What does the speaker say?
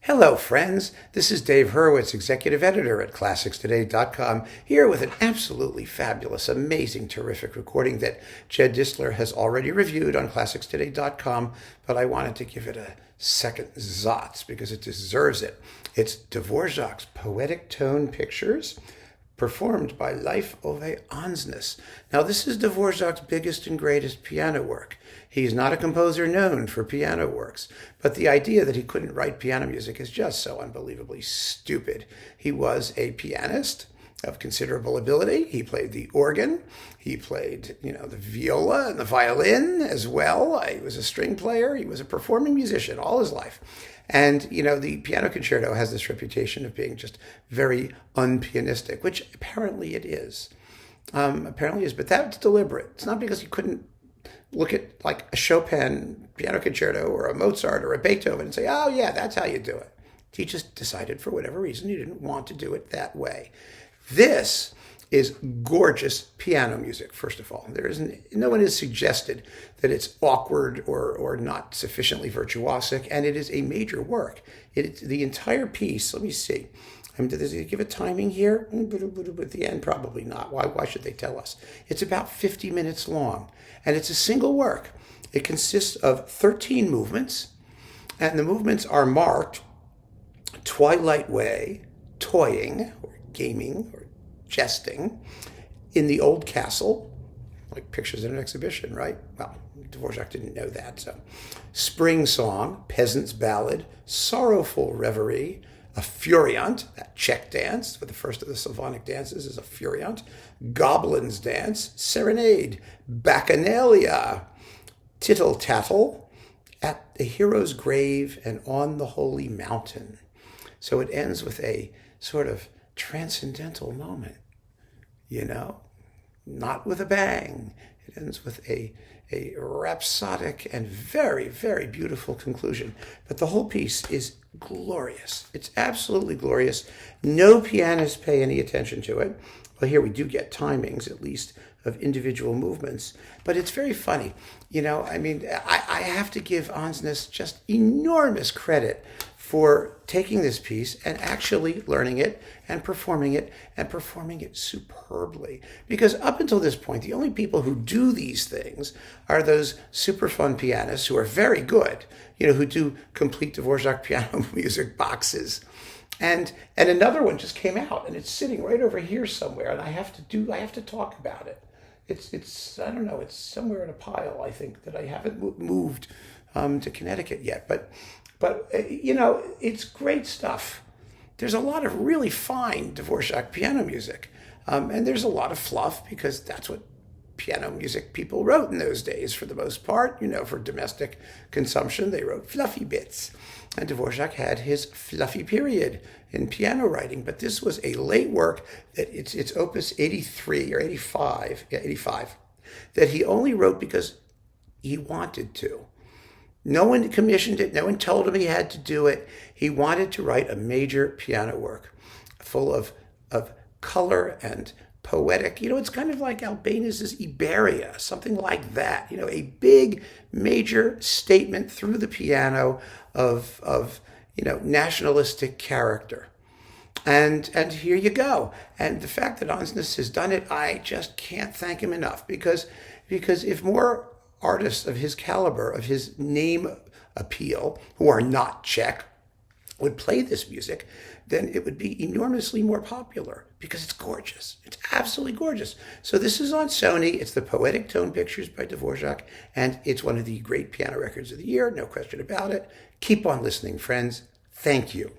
Hello, friends. This is Dave Hurwitz, executive editor at ClassicsToday.com, here with an absolutely fabulous, amazing, terrific recording that Jed Disler has already reviewed on ClassicsToday.com, but I wanted to give it a second zotz because it deserves it. It's Dvořák's Poetic Tone Pictures, performed by Leif of Andsnes. Now, this is Dvořák's biggest and greatest piano work. He's not a composer known for piano works, but the idea that he couldn't write piano music is just so unbelievably stupid. He was a pianist of considerable ability. He played the organ. He played, the viola and the violin as well. He was a string player. He was a performing musician all his life. And, the piano concerto has this reputation of being just very unpianistic, which apparently it is. But that's deliberate. It's not because he couldn't look at like a Chopin piano concerto or a Mozart or a Beethoven and say, oh yeah, that's how you do it. He just decided for whatever reason he didn't want to do it that way. This is gorgeous piano music, first of all. No one has suggested that it's awkward or not sufficiently virtuosic, and it is a major work. The entire piece, let me see. Does it give a timing here? At the end, probably not. Why should they tell us? It's about 50 minutes long, and it's a single work. It consists of 13 movements, and the movements are marked Twilight Way, Toying, or Gaming, or Jesting, in the Old Castle, like pictures in an exhibition, right? Well, Dvořák didn't know that, so. Spring Song, Peasant's Ballad, Sorrowful Reverie, a Furiant, that Czech dance, with the first of the Slavonic dances is a Furiant, Goblin's Dance, Serenade, Bacchanalia, Tittle Tattle, At the Hero's Grave, and On the Holy Mountain. So it ends with a sort of transcendental moment, not with a bang. It ends with a rhapsodic and very, very beautiful conclusion. But the whole piece is glorious. It's absolutely glorious. No pianists pay any attention to it. Well, here we do get timings, at least, of individual movements. But it's very funny. I have to give Andsnes just enormous credit for taking this piece and actually learning it and performing it superbly. Because up until this point, the only people who do these things are those super fun pianists who are very good, who do complete Dvořák piano music boxes. And another one just came out, and it's sitting right over here somewhere, and I have to talk about it. It's I don't know, it's somewhere in a pile, I think, that I haven't moved to Connecticut yet. But it's great stuff. There's a lot of really fine Dvořák piano music. And there's a lot of fluff, because that's what piano music people wrote in those days for the most part. For domestic consumption, they wrote fluffy bits. And Dvořák had his fluffy period in piano writing. But this was a late work that it's opus 83 or 85, that he only wrote because he wanted to. No one commissioned it. No one told him he had to do it. He wanted to write a major piano work full of color and poetic. It's kind of like Albéniz's Iberia, something like that. A big, major statement through the piano of nationalistic character. And here you go. And the fact that Andsnes has done it, I just can't thank him enough, because if more artists of his caliber, of his name appeal, who are not Czech, would play this music, then it would be enormously more popular, because it's gorgeous. It's absolutely gorgeous. So this is on Sony. It's the Poetic Tone Pictures by Dvořák, and it's one of the great piano records of the year, no question about it. Keep on listening, friends. Thank you.